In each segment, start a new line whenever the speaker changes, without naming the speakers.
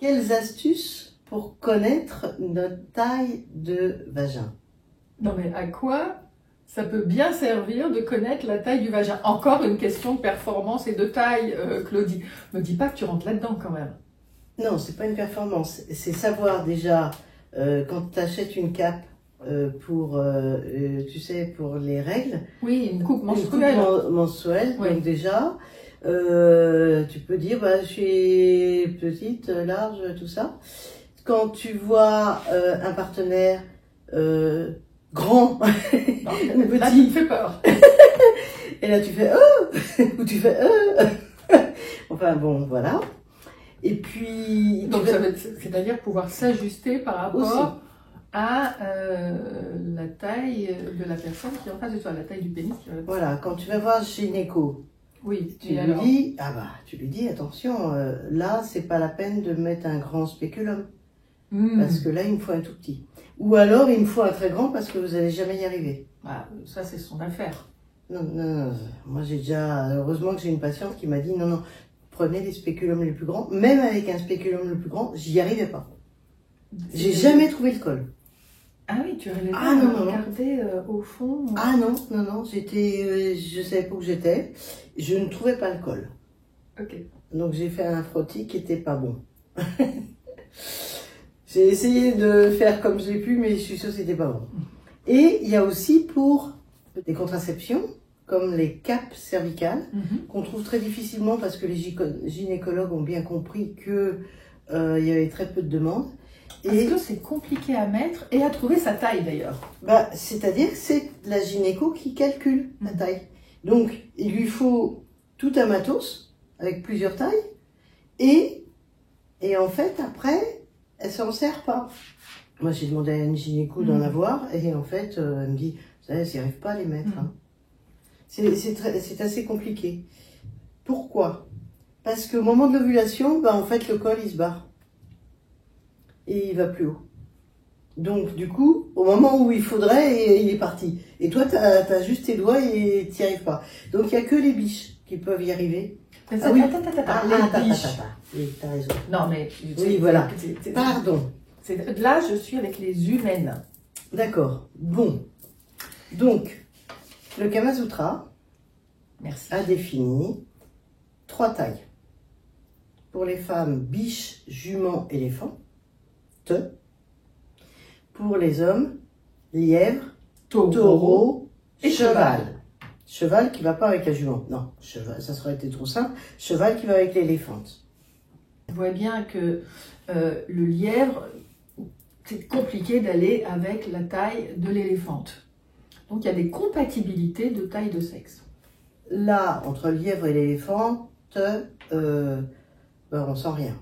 Quelles astuces pour connaître notre taille de vagin?
Non mais à quoi ça peut bien servir de connaître la taille du vagin? Encore une question de performance et de taille, Claudie. Me dis pas que tu rentres là-dedans quand même.
Non, c'est pas une performance. C'est savoir déjà, quand tu achètes une cape pour, tu sais, pour les règles.
Oui, une coupe
menstruelle. Une coupe menstruelle,
oui.
Donc déjà, tu peux dire, bah, je suis petite, large, tout ça. Quand tu vois un partenaire grand,
non, petit, là, tu me fais peur.
Et là tu fais oh, ou tu fais enfin bon, voilà. Et puis
donc c'est-à-dire pouvoir s'ajuster par rapport aussi à la taille de la personne qui est en face de toi, la taille du pénis qui est en face.
Voilà, quand tu vas voir gynéco,
oui,
tu lui dis, tu lui dis attention, là c'est pas la peine de mettre un grand spéculum. Parce que là il me faut un tout petit. Ou alors il me faut un très grand parce que vous n'allez jamais y arriver.
Ah, ça c'est son affaire.
Non. Moi j'ai déjà, heureusement que j'ai une patiente qui m'a dit non, prenez les spéculums les plus grands. Même avec un spéculum le plus grand, j'y arrivais pas. J'ai jamais trouvé le col.
Ah oui, tu arrivais pas à regarder au fond.
Ah non, j'étais, je savais pas où j'étais. Je ne trouvais pas le col.
Ok.
Donc j'ai fait un frottis qui était pas bon. J'ai essayé de faire comme j'ai pu, mais je suis sûre que c'était pas bon. Et il y a aussi pour des contraceptions, comme les capes cervicales, qu'on trouve très difficilement parce que les gynécologues ont bien compris que il y avait très peu de demandes.
Est-ce que c'est compliqué à mettre et à trouver sa taille d'ailleurs?
Bah, c'est-à-dire que c'est la gynéco qui calcule la taille. Donc, il lui faut tout un matos avec plusieurs tailles et en fait, après, elle s'en sert pas. Moi, j'ai demandé à une gynéco d'en avoir et en fait, elle me dit, vous savez, elle n'y arrive pas à les mettre. Hein. C'est assez compliqué. Pourquoi? Parce qu'au moment de l'ovulation, bah, en fait, le col, il se barre. Et il va plus haut. Donc, du coup, au moment où il faudrait, il est parti. Et toi, t'as juste tes doigts et t'y arrives pas. Donc, il n'y a que les biches qui peuvent y arriver.
Oui,
t'as raison.
Non, mais...
Oui, voilà. Pardon.
Là, je suis avec les humaines.
D'accord. Bon. Donc, le Kama Sutra a défini 3 tailles. Pour les femmes, biche, jument, éléphant. Pour les hommes, lièvre, taureau et cheval. Cheval qui ne va pas avec la jument. Non, cheval, ça serait été trop simple. Cheval qui va avec l'éléphante.
On voit bien que le lièvre, c'est compliqué d'aller avec la taille de l'éléphante. Donc il y a des compatibilités de taille de sexe.
Là, entre le lièvre et l'éléphante, on sent rien.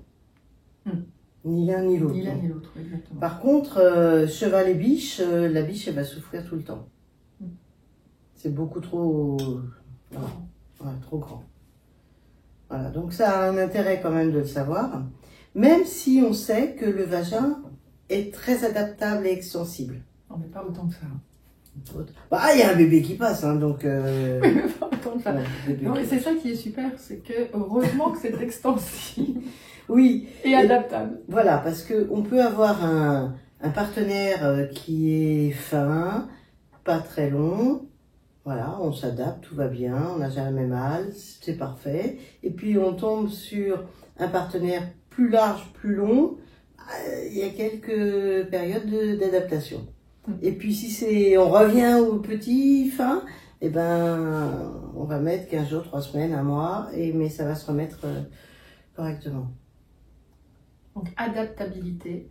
Ni l'un ni l'autre.
Ni l'un ni l'autre, exactement.
Par contre, cheval et biche, la biche, elle va souffrir tout le temps. C'est beaucoup trop... trop grand. Voilà, donc ça a un intérêt quand même de le savoir. Même si on sait que le vagin est très adaptable et extensible.
Non, mais pas autant que ça.
Bah, il y a un bébé qui passe, hein, donc...
Oui, mais pas autant que ça. Non, mais c'est ça qui est super, c'est que heureusement que c'est extensible.
Oui.
Et adaptable.
Voilà, parce qu'on peut avoir un partenaire qui est fin, pas très long. Voilà, on s'adapte, tout va bien, on n'a jamais mal, c'est parfait. Et puis on tombe sur un partenaire plus large, plus long. Il y a quelques périodes d'adaptation. Et puis si on revient au petit, fin, eh ben, on va mettre 15 jours, 3 semaines, 1 mois, mais ça va se remettre correctement.
Donc, adaptabilité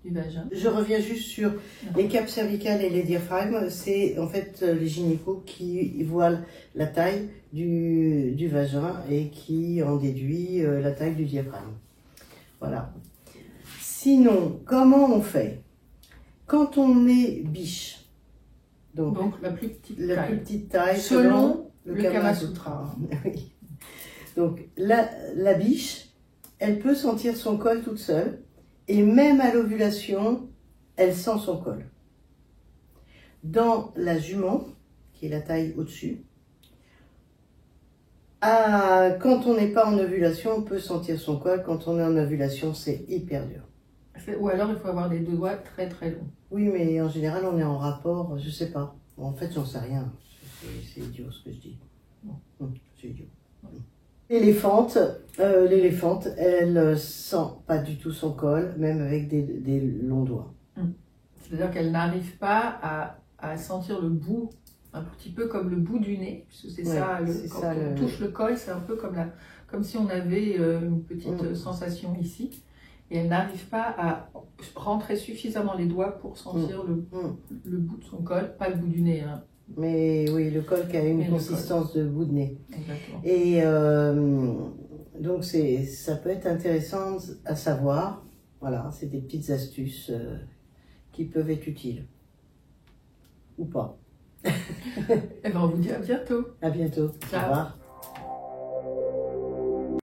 du vagin.
Je reviens juste sur les capes cervicales et les diaphragmes. C'est en fait les gynécos qui voient la taille du vagin et qui en déduit la taille du diaphragme. Voilà. Sinon, comment on fait? Quand on est biche, donc
la plus petite
taille,
selon le Kama Sutra.
Oui. Donc la biche, elle peut sentir son col toute seule et même à l'ovulation, elle sent son col. Dans la jument, qui est la taille au-dessus, Quand on n'est pas en ovulation, on peut sentir son col. Quand on est en ovulation, c'est hyper dur.
Ou alors il faut avoir les doigts très très longs.
Oui, mais en général, on est en rapport, je sais pas. En fait, j'en sais rien. C'est idiot ce que je dis. C'est idiot. L'éléphante, elle sent pas du tout son col, même avec des longs doigts.
C'est-à-dire qu'elle n'arrive pas à sentir le bout, un petit peu comme le bout du nez. Parce que c'est ça, quand on touche le col, c'est un peu comme si on avait une petite sensation ici. Et elle n'arrive pas à rentrer suffisamment les doigts pour sentir le bout de son col, pas le bout du nez. Hein.
Mais oui, le col qui a une consistance de bout de nez.
Exactement.
Et donc ça peut être intéressant à savoir. Voilà, c'est des petites astuces qui peuvent être utiles. Ou pas.
Eh bien, on vous dit à bientôt.
À bientôt.
Ciao.
Au revoir.